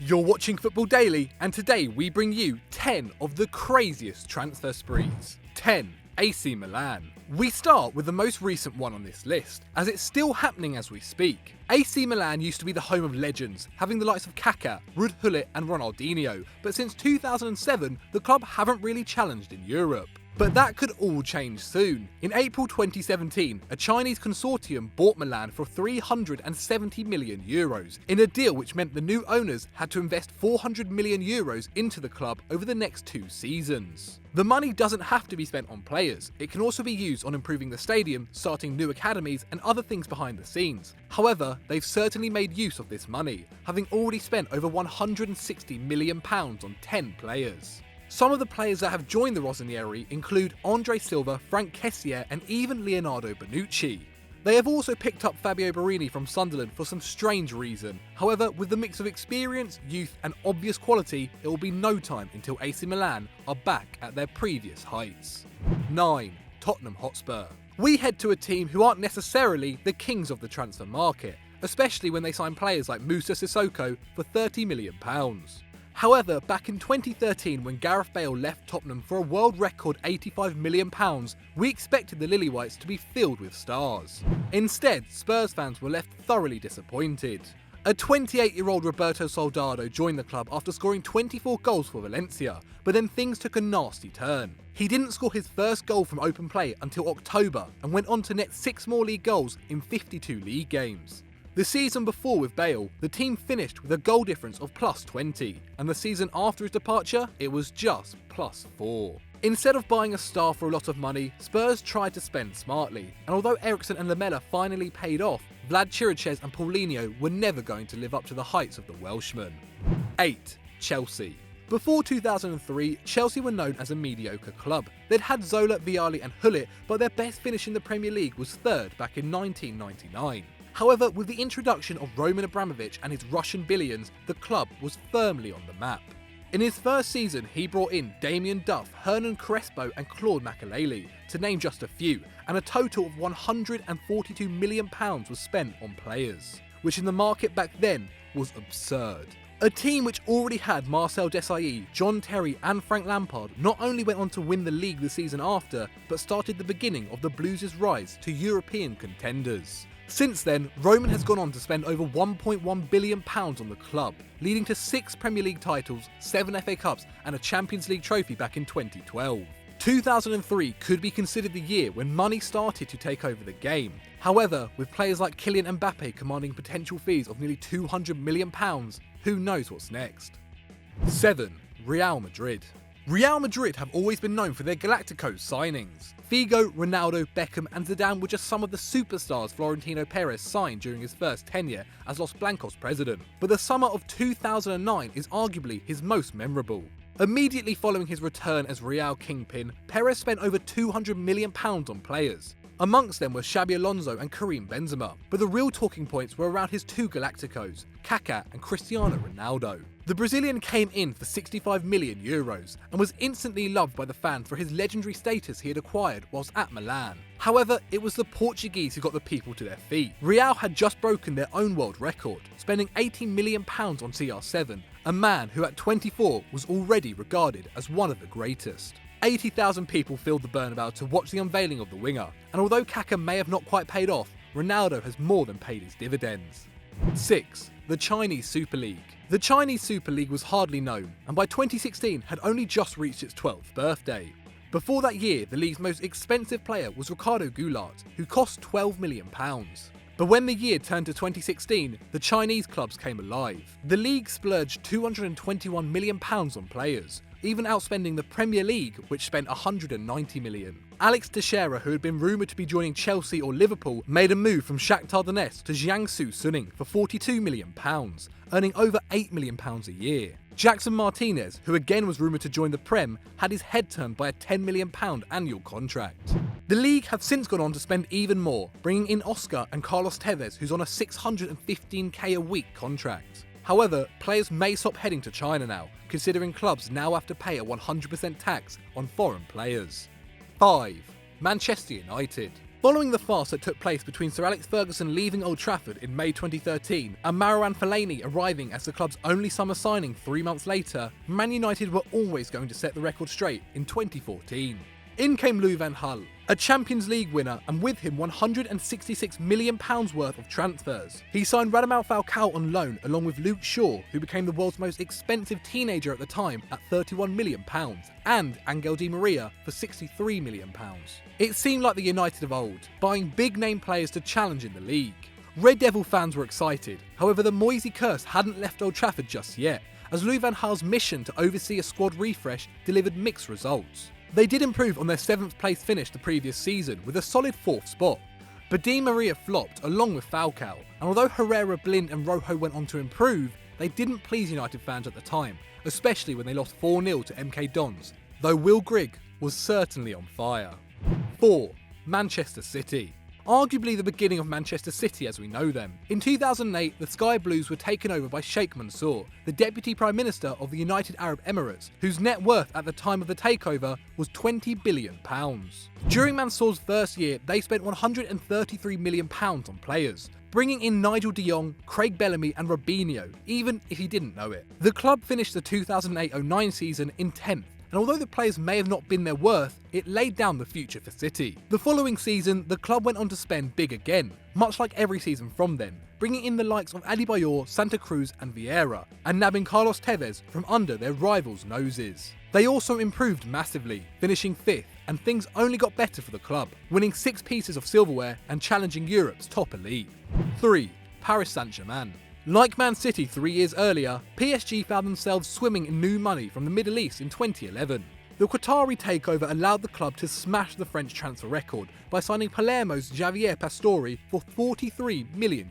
You're watching Football Daily, and today we bring you 10 of the craziest transfer sprees. 10. AC Milan. We start with the most recent one on this list, as it's still happening as we speak. AC Milan used to be the home of legends, having the likes of Kaká, Ruud Gullit and Ronaldinho, but since 2007 the club haven't really challenged in Europe. But that could all change soon. In April 2017, a Chinese consortium bought Milan for €370 million, in a deal which meant the new owners had to invest €400 million into the club over the next 2 seasons. The money doesn't have to be spent on players, it can also be used on improving the stadium, starting new academies and other things behind the scenes. However, they've certainly made use of this money, having already spent over £160 million on 10 players. Some of the players that have joined the Rossoneri include Andre Silva, Frank Kessié and even Leonardo Bonucci. They have also picked up Fabio Borini from Sunderland for some strange reason. However, with the mix of experience, youth and obvious quality, it will be no time until AC Milan are back at their previous heights. 9. Tottenham Hotspur. We head to a team who aren't necessarily the kings of the transfer market, especially when they sign players like Moussa Sissoko for £30 million. However, back in 2013 when Gareth Bale left Tottenham for a world record £85 million, we expected the Lilywhites to be filled with stars. Instead, Spurs fans were left thoroughly disappointed. A 28-year-old Roberto Soldado joined the club after scoring 24 goals for Valencia, but then things took a nasty turn. He didn't score his first goal from open play until October and went on to net 6 more league goals in 52 league games. The season before with Bale, the team finished with a goal difference of +20, and the season after his departure, it was just +4. Instead of buying a star for a lot of money, Spurs tried to spend smartly, and although Eriksen and Lamela finally paid off, Vlad Chiriches and Paulinho were never going to live up to the heights of the Welshman. 8. Chelsea. Before 2003, Chelsea were known as a mediocre club. They'd had Zola, Vialli and Gullit, but their best finish in the Premier League was 3rd back in 1999. However, with the introduction of Roman Abramovich and his Russian billions, the club was firmly on the map. In his first season, he brought in Damien Duff, Hernan Crespo and Claude Makélélé, to name just a few, and a total of £142 million was spent on players, which in the market back then was absurd. A team which already had Marcel Desailly, John Terry and Frank Lampard not only went on to win the league the season after, but started the beginning of the Blues' rise to European contenders. Since then, Roman has gone on to spend over £1.1 billion on the club, leading to 6 Premier League titles, 7 FA Cups and a Champions League trophy back in 2012. 2003 could be considered the year when money started to take over the game. However, with players like Kylian Mbappe commanding potential fees of nearly £200 million, who knows what's next? 7. Real Madrid. Real Madrid have always been known for their Galacticos signings. Figo, Ronaldo, Beckham and Zidane were just some of the superstars Florentino Perez signed during his first tenure as Los Blancos president, but the summer of 2009 is arguably his most memorable. Immediately following his return as Real kingpin, Perez spent over £200 million on players. Amongst them were Xabi Alonso and Karim Benzema, but the real talking points were around his 2 Galacticos, Kaká and Cristiano Ronaldo. The Brazilian came in for €65 million and was instantly loved by the fans for his legendary status he had acquired whilst at Milan. However, it was the Portuguese who got the people to their feet. Real had just broken their own world record, spending £80 million on CR7, a man who at 24 was already regarded as one of the greatest. 80,000 people filled the Bernabeu to watch the unveiling of the winger, and although Kaká may have not quite paid off, Ronaldo has more than paid his dividends. 6. The Chinese Super League. The Chinese Super League was hardly known, and by 2016 had only just reached its 12th birthday. Before that year, the league's most expensive player was Ricardo Goulart, who cost £12 million. But when the year turned to 2016, the Chinese clubs came alive. The league splurged £221 million on players, even outspending the Premier League, which spent £190 million. Alex Teixeira, who had been rumoured to be joining Chelsea or Liverpool, made a move from Shakhtar Donetsk to Jiangsu Suning for £42 million, earning over £8 million a year. Jackson Martinez, who again was rumoured to join the Prem, had his head turned by a £10 million annual contract. The league have since gone on to spend even more, bringing in Oscar and Carlos Tevez, who's on a $615k a week contract. However, players may stop heading to China now, considering clubs now have to pay a 100% tax on foreign players. 5. Manchester United. Following the farce that took place between Sir Alex Ferguson leaving Old Trafford in May 2013 and Marouane Fellaini arriving as the club's only summer signing 3 months later, Man United were always going to set the record straight in 2014. In came Louis van Gaal, a Champions League winner, and with him £166 million worth of transfers. He signed Radamel Falcao on loan along with Luke Shaw, who became the world's most expensive teenager at the time at £31 million, and Angel Di Maria for £63 million. It seemed like the United of old, buying big name players to challenge in the league. Red Devil fans were excited, however the Moisey curse hadn't left Old Trafford just yet, as Louis van Gaal's mission to oversee a squad refresh delivered mixed results. They did improve on their 7th place finish the previous season with a solid 4th spot. But Di Maria flopped along with Falcao, and although Herrera, Blind and Rojo went on to improve, they didn't please United fans at the time, especially when they lost 4-0 to MK Dons, though Will Grigg was certainly on fire. 4. Manchester City. Arguably the beginning of Manchester City as we know them. In 2008, the Sky Blues were taken over by Sheikh Mansour, the Deputy Prime Minister of the United Arab Emirates, whose net worth at the time of the takeover was £20 billion. During Mansour's first year, they spent £133 million on players, bringing in Nigel de Jong, Craig Bellamy and Robinho, even if he didn't know it. The club finished the 2008-09 season in 10th, and although the players may have not been their worth, it laid down the future for City. The following season, the club went on to spend big again, much like every season from then, bringing in the likes of Adebayor, Santa Cruz and Vieira, and nabbing Carlos Tevez from under their rivals' noses. They also improved massively, finishing 5th, and things only got better for the club, winning 6 pieces of silverware and challenging Europe's top elite. 3. Paris Saint-Germain. Like Man City 3 years earlier, PSG found themselves swimming in new money from the Middle East in 2011. The Qatari takeover allowed the club to smash the French transfer record by signing Palermo's Javier Pastore for €43 million.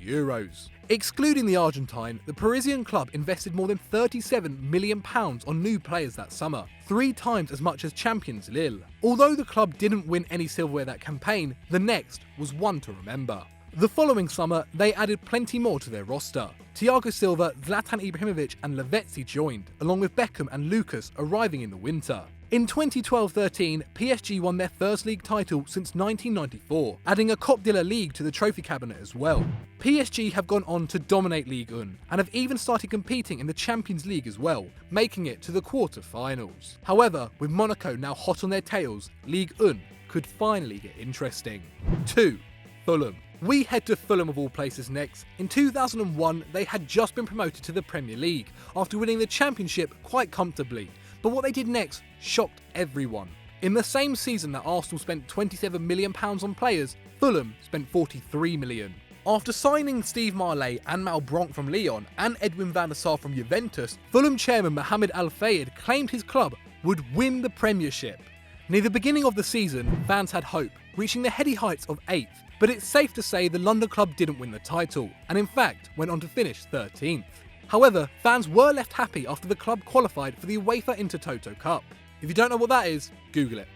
Excluding the Argentine, the Parisian club invested more than £37 million on new players that summer, 3 times as much as champions Lille. Although the club didn't win any silverware that campaign, the next was one to remember. The following summer, they added plenty more to their roster. Thiago Silva, Zlatan Ibrahimovic and Lavezzi joined, along with Beckham and Lucas arriving in the winter. In 2012-13, PSG won their first league title since 1994, adding a Coupe de la Ligue to the trophy cabinet as well. PSG have gone on to dominate Ligue 1 and have even started competing in the Champions League as well, making it to the quarter-finals. However, with Monaco now hot on their tails, Ligue 1 could finally get interesting. 2. Fulham. We head to Fulham of all places next. In 2001, they had just been promoted to the Premier League after winning the Championship quite comfortably. But what they did next shocked everyone. In the same season that Arsenal spent £27 million on players, Fulham spent £43 million. After signing Steve Marley and Malbranc from Lyon and Edwin van der Sar from Juventus, Fulham chairman Mohamed Al Fayed claimed his club would win the Premiership. Near the beginning of the season, fans had hope, reaching the heady heights of 8th. But it's safe to say the London club didn't win the title, and in fact went on to finish 13th. However, fans were left happy after the club qualified for the UEFA Intertoto Cup. If you don't know what that is, Google it.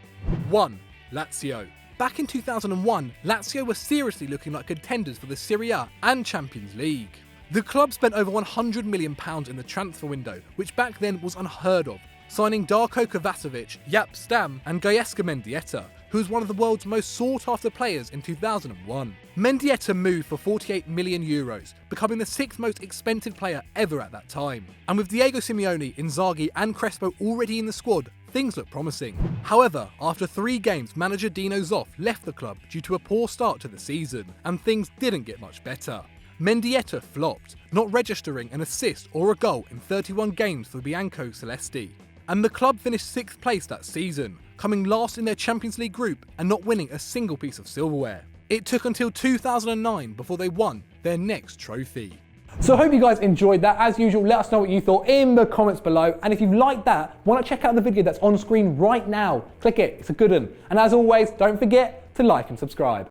1. Lazio. Back in 2001, Lazio were seriously looking like contenders for the Serie A and Champions League. The club spent over £100 million in the transfer window, which back then was unheard of, signing Darko Kovacevic, Jaap Stam and Gaeska Mendieta, who was one of the world's most sought-after players in 2001. Mendieta moved for €48 million, becoming the 6th most expensive player ever at that time. And with Diego Simeone, Inzaghi and Crespo already in the squad, things look promising. However, after 3 games, manager Dino Zoff left the club due to a poor start to the season, and things didn't get much better. Mendieta flopped, not registering an assist or a goal in 31 games for Bianco Celesti. And the club finished 6th place that season, coming last in their Champions League group and not winning a single piece of silverware. It took until 2009 before they won their next trophy. So I hope you guys enjoyed that. As usual, let us know what you thought in the comments below. And if you've liked that, why not check out the video that's on screen right now? Click it, it's a good one. And as always, don't forget to like and subscribe.